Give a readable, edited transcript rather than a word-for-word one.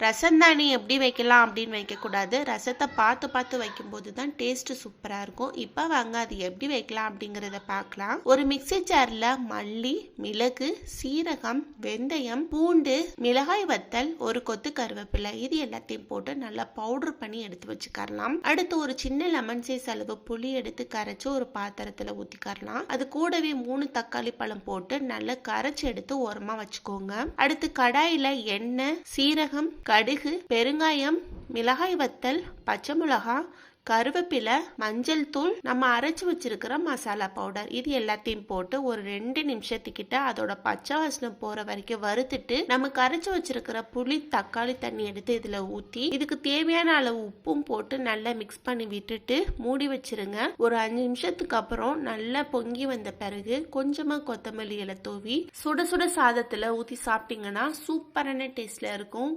ரசம் தானே எப்படி வைக்கலாம் அப்படின்னு வைக்கக்கூடாது. ரசத்தை பார்த்து பார்த்து வைக்கும்போது தான் டேஸ்ட் சூப்பராக இருக்கும். இப்போ வாங்க அது எப்படி வைக்கலாம் அப்படிங்கிறத பார்க்கலாம். ஒரு மிக்ஸி ஜாரில் மல்லி, மிளகு, சீரகம், வெந்தயம், பூண்டு, மிளகாய் வத்தல், ஒரு கொத்து கருவேப்பிலை இது எல்லாத்தையும் போட்டு நல்லா பவுடர் பண்ணி எடுத்து வச்சுக்கலாம். அடுத்து ஒரு சின்ன லெமன் சைஸ் அளவு புளி எடுத்து கரைச்சி ஒரு பாத்திரத்தில் ஊற்றிக்கலாம். அது கூடவே 3 தக்காளி பழம் போட்டு நல்லா கரைச்சி எடுத்து ஓரமா வச்சுக்கோங்க. அடுத்து கடாயில எண்ணெய், சீரகம், கடுகு, பெருங்காயம், மிளகாய் வத்தல், பச்சை மிளகாய், கருவேப்பிலை, மஞ்சள் தூள், நம்ம அரைச்சு வச்சிருக்கிற மசாலா பவுடர் இது எல்லாத்தையும் போட்டு ஒரு 2 நிமிஷத்துக்கிட்ட அதோட பச்சை வாசனம் போற வரைக்கும் வறுத்துட்டு நம்ம கரைச்சு வச்சிருக்கிற புளி தக்காளி தண்ணி எடுத்து இதுல ஊத்தி இதுக்கு தேவையான அளவு உப்பும் போட்டு நல்லா மிக்ஸ் பண்ணி விட்டுட்டு மூடி வச்சிருங்க. ஒரு 5 நிமிஷத்துக்கு அப்புறம் நல்லா பொங்கி வந்த பிறகு கொஞ்சமா கொத்தமல்லி இலை தூவி சுட சுட சாதத்துல ஊத்தி சாப்பிட்டீங்கன்னா சூப்பரான டேஸ்ட்ல இருக்கும்.